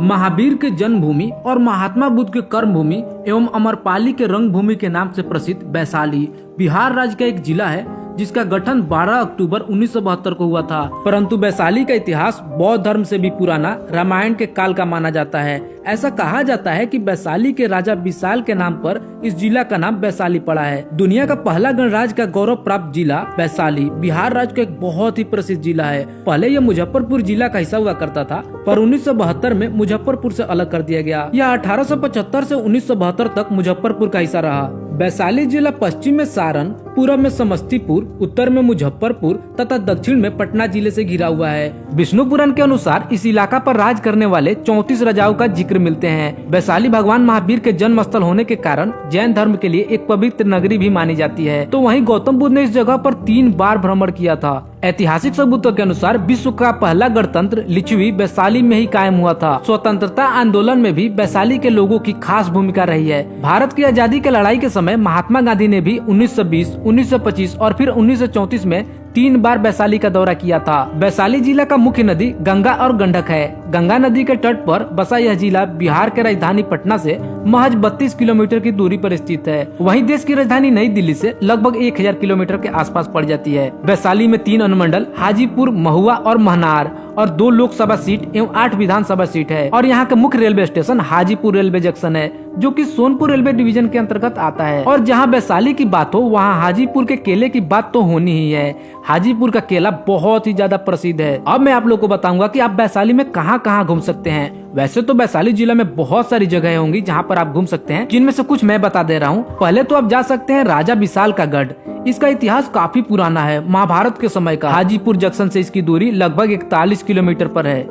महावीर के जन्मभूमि और महात्मा बुद्ध के कर्मभूमि एवं अमरपाली के रंगभूमि के नाम से प्रसिद्ध वैशाली बिहार राज्य का एक जिला है जिसका गठन 12 अक्टूबर 1972 को हुआ था। परंतु वैशाली का इतिहास बौद्ध धर्म से भी पुराना रामायण के काल का माना जाता है। ऐसा कहा जाता है कि वैशाली के राजा विशाल के नाम पर इस जिला का नाम वैशाली पड़ा है। दुनिया का पहला गणराज्य का गौरव प्राप्त जिला वैशाली बिहार राज्य का एक बहुत ही प्रसिद्ध जिला है। पहले यह मुजफ्फरपुर जिला का हिस्सा हुआ करता था, पर 1972 में मुजफ्फरपुर से अलग कर दिया गया। यह 1875 से 1972 तक मुजफ्फरपुर का हिस्सा रहा। वैशाली जिला पश्चिम में सारण, पूर्व में समस्तीपुर, उत्तर में मुजफ्फरपुर तथा दक्षिण में पटना जिले से घिरा हुआ है। विष्णु पुराण के अनुसार इस इलाका पर राज करने वाले 34 राजाओं का जिक्र मिलते हैं। वैशाली भगवान महावीर के जन्म स्थल होने के कारण जैन धर्म के लिए एक पवित्र नगरी भी मानी जाती है। तो वहीं गौतम बुद्ध ने इस जगह पर 3 बार भ्रमण किया था। ऐतिहासिक सबूतों के अनुसार विश्व का पहला गणतंत्र लिच्छवी वैशाली में ही कायम हुआ था। स्वतंत्रता आंदोलन में भी वैशाली के लोगों की खास भूमिका रही है। भारत की आजादी की लड़ाई के समय महात्मा गांधी ने भी 1920, 1925 और फिर 1934 में 3 बार वैशाली का दौरा किया था। वैशाली जिला का मुख्य नदी गंगा और गंडक है। गंगा नदी के तट पर बसा यह जिला बिहार के राजधानी पटना से महज 32 किलोमीटर की दूरी पर स्थित है। वहीं देश की राजधानी नई दिल्ली से लगभग 1000 किलोमीटर के आसपास पड़ जाती है। वैशाली में 3 अनुमंडल हाजीपुर, महुआ और महनार और 2 लोकसभा सीट एवं 8 विधानसभा सीट है। और यहाँ का मुख्य railway station Hajipur railway junction है, जो कि सोनपुर रेलवे डिवीजन के अंतर्गत आता है। और जहाँ वैशाली की बात हो वहाँ हाजीपुर के केले की बात तो होनी ही है। हाजीपुर का केला बहुत ही ज्यादा प्रसिद्ध है। अब मैं आप लोग को बताऊंगा कि आप वैशाली में कहाँ कहाँ घूम सकते हैं। वैसे तो वैशाली जिला में बहुत सारी जगह होंगी जहाँ पर आप घूम सकते हैं, जिनमें से कुछ मैं बता दे रहा हूँ। पहले तो आप जा सकते हैं राजा विशाल का गढ़। इसका इतिहास काफी पुराना है, महाभारत के समय का। हाजीपुर जंक्शन से इसकी दूरी लगभग 41 किलोमीटर पर है।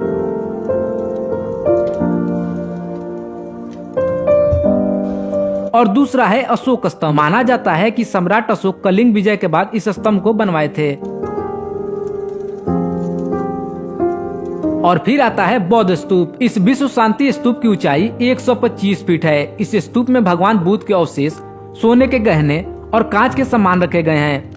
और दूसरा है अशोक स्तंभ। माना जाता है कि सम्राट अशोक कलिंग विजय के बाद इस स्तंभ को बनवाए थे। और फिर आता है बौद्ध स्तूप। इस विश्व शांति स्तूप की ऊंचाई 125 फीट है। इस स्तूप में भगवान बुद्ध के अवशेष, सोने के गहने और कांच के सामान रखे गए हैं।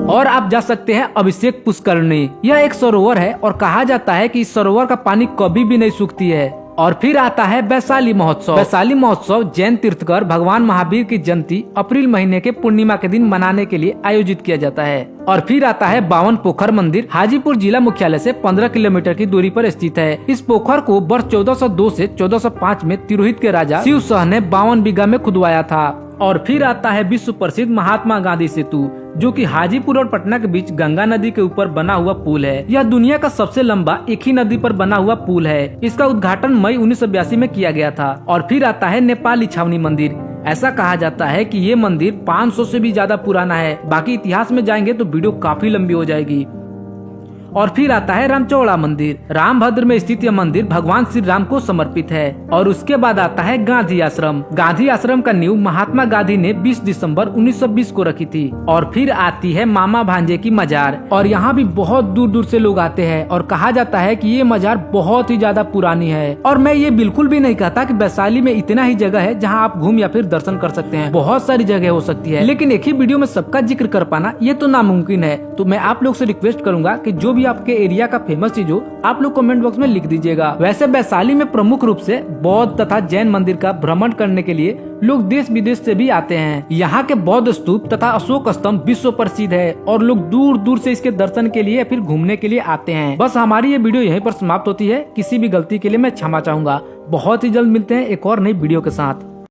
और आप जा सकते हैं अभिषेक पुष्करणी। यह एक सरोवर है और कहा जाता है कि इस सरोवर का पानी कभी भी नहीं सूखती है। और फिर आता है वैशाली महोत्सव। वैशाली महोत्सव जैन तीर्थकर भगवान महावीर की जयंती अप्रैल महीने के पूर्णिमा के दिन मनाने के लिए आयोजित किया जाता है। और फिर आता है बावन पोखर मंदिर। हाजीपुर जिला मुख्यालय से 15 किलोमीटर की दूरी पर स्थित है। इस पोखर को वर्ष 1402 से 1405 में तिरोहित के राजा शिव शाह ने 52 बीघा में खुदवाया था। और फिर आता है विश्व प्रसिद्ध महात्मा गांधी सेतु, जो कि हाजीपुर और पटना के बीच गंगा नदी के ऊपर बना हुआ पुल है। यह दुनिया का सबसे लंबा एक ही नदी पर बना हुआ पुल है। इसका उद्घाटन मई 1982 में किया गया था। और फिर आता है नेपाली छावनी मंदिर। ऐसा कहा जाता है कि ये मंदिर 500 से भी ज्यादा पुराना है। बाकी इतिहास में जाएंगे तो वीडियो काफी लंबी हो जाएगी। और फिर आता है रामचौड़ा मंदिर। रामभद्र में स्थित यह मंदिर भगवान श्री राम को समर्पित है। और उसके बाद आता है गांधी आश्रम। गांधी आश्रम का नींव महात्मा गांधी ने 20 दिसंबर 1920 को रखी थी। और फिर आती है मामा भांजे की मजार। और यहाँ भी बहुत दूर दूर से लोग आते हैं और कहा जाता है कि ये मजार बहुत ही ज्यादा पुरानी है। और मैं ये बिल्कुल भी नहीं कहता कि वैशाली में इतना ही जगह है जहाँ आप घूम या फिर दर्शन कर सकते हैं। बहुत सारी जगह हो सकती है, लेकिन एक ही वीडियो में सबका जिक्र कर पाना ये तो नामुमकिन है। तो मैं आप लोग से रिक्वेस्ट करूंगा कि जो भी आपके एरिया का फेमस चीज हो आप लोग कमेंट बॉक्स में लिख दीजिएगा। वैसे वैशाली में प्रमुख रूप से बौद्ध तथा जैन मंदिर का भ्रमण करने के लिए लोग देश विदेश से भी आते हैं। यहाँ के बौद्ध स्तूप तथा अशोक स्तंभ विश्व प्रसिद्ध है और लोग दूर दूर से इसके दर्शन के लिए या फिर घूमने के लिए आते हैं। बस हमारी ये वीडियो यहीं पर समाप्त होती है। किसी भी गलती के लिए मैं क्षमा चाहूंगा। बहुत ही जल्द मिलते हैं एक और नई वीडियो के साथ।